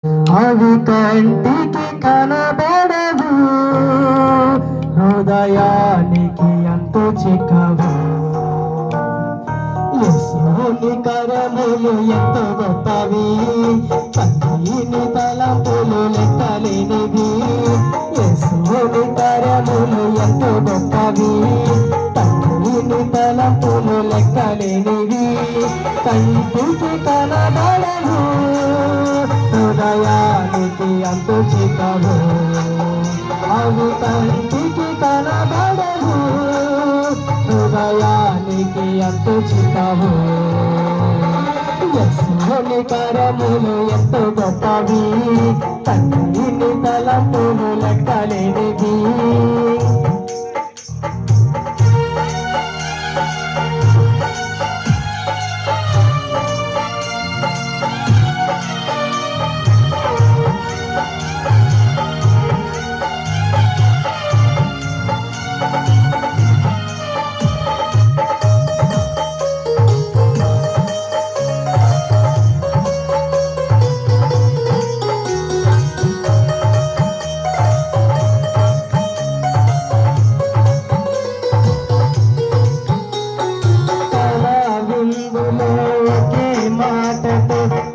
అవి కంటికి కనబడవు, హృదయానికి ఎంతో చిక్కవు. యేసుని కరములు ఎంతో గొప్పవి, కన్నీని తలంపులు లెక్కలేనివి. యేసుని కరములు ఎంతో గొప్పవి, కన్నీని తలంపులు లెక్కలేనివి. కంటికి కనబడవు, హృదయానికి ఎంతో చిక్కవు. అవి కంటికి కనబడవు, హృదయానికి ఎంతో చిక్కవు. యేసుని కరములు ఎంతో గొప్పవి, తండ్రిని తలంపులు లెక్కలేనివి.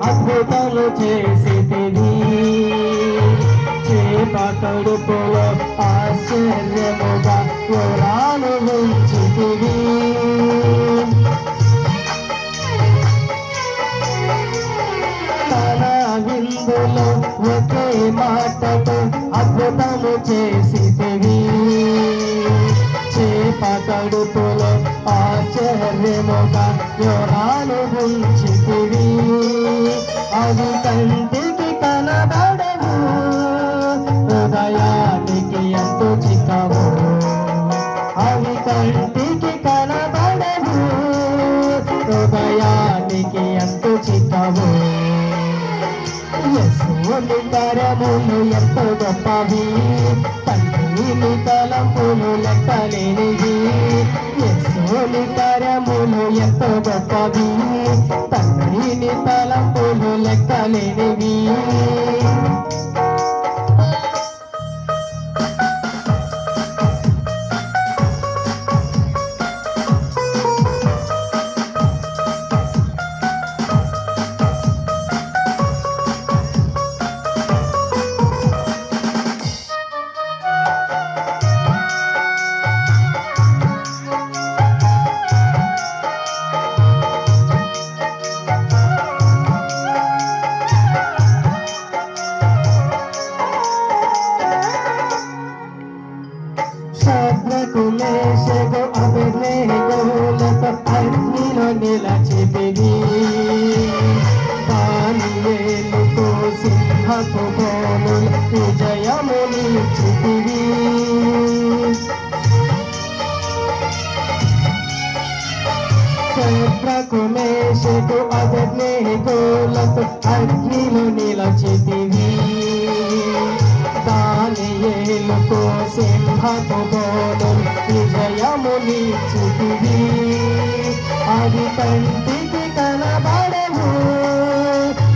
అద్భుతాలు చేసితివి, చేప కడుపులో ఆశ్చర్యముగా పురాణు ఉంచితివి. తన విందులో ఒకే మాటతో అద్భుతము చేసితివి, చేప కడుపులో ఆశ్చర్యముగా పురాణు ఉంచితివి. అవి కంటికి కనబడవు, హృదయానికి ఎంతో చిక్కవు. అవి కంటికి కనబడవు, హృదయానికి ఎంతో చిక్కవు. యేసుని కరములు ఎంతో గొప్పవి, తండ్రిని తలంపులు లెక్కలేనివి. యేసుని కరములు ఎంతో గొప్పవి, తండ్రిని తలంపులు లెక్కలేనివి. శద్రకు మేషకు అబేద్నెగోలతో అగ్నిలో నిలచితివి, దానియేలుకు సింహపు బోనుల విజయమునిచ్చితివి. శద్రకు మేషకు అబేద్నెగోలతో అగ్నిలో నిలచితివి, దానియేలుకు సింహపు బోనుల విజయమునిచ్చితివి. అది కంటికి కనబడవు,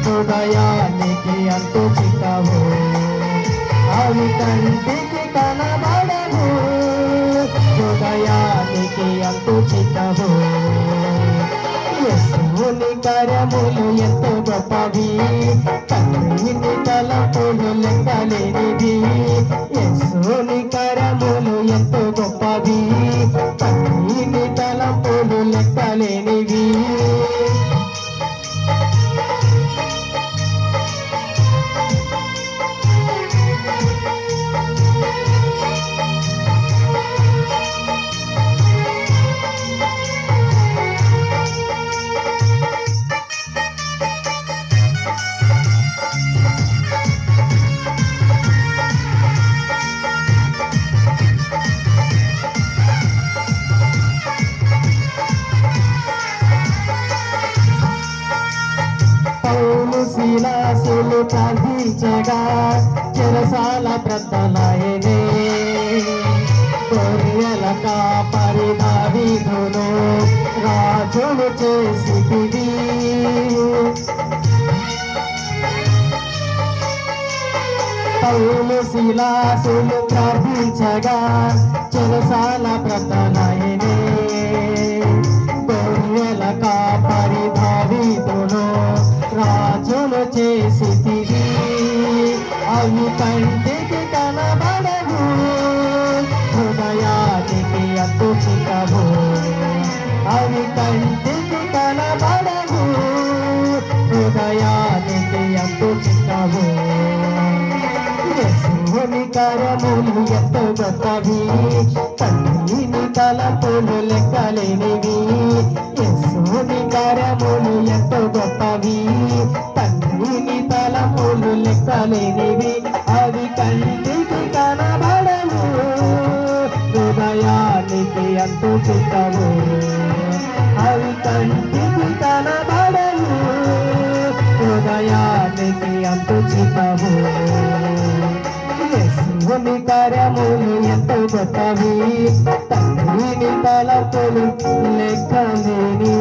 హృదయానికి ఎంతో చిక్కవు. అవి కంటికి కనబడవు, హృదయానికి ఎంతో చిక్కవు. యేసుని కరములు ఎంతో గొప్పవి, తండ్రిని తలంపులు లెక్కలేనివి. యేసుని కరములు ఎంతో గొప్పవి, తండ్రిని తలంపులు లెక్కలేనివి. శిలాసులు ప్రార్థించగా చెరసాల ప్రతలయనే, గొర్రెల కాపరి దావీదును రాజును చేసితివి. పౌలు శిలాసులు ప్రార్థించగా చెరసాల ప్రధానయనే గొర్రెల కాపరి దావీదును రాజును చేసితివి అవి కంటికి కనబడవు హృదయానికి అతుచితవు అవి కంటికి కనబడవు హృదయానికి అతుచితవు యెహోవాని కరములు ఎంతో గొప్పవి తండ్రిని తలపులు లెక్కలేనివి యెహోవాని కరములు ఎంతో గొప్పవి తండ్రిని తలపులు లెక్కలేనివి అవి కంటికి కనబడవు హృదయానికి ఎంతో చిత్తవు అవి కంటికి కనబడవు హృదయానికి ఎంతో చిత్తవు యెహోవాని కార్యములు ఎంతో గొప్పవి తండ్రిని తలపులు లెక్కలేనివి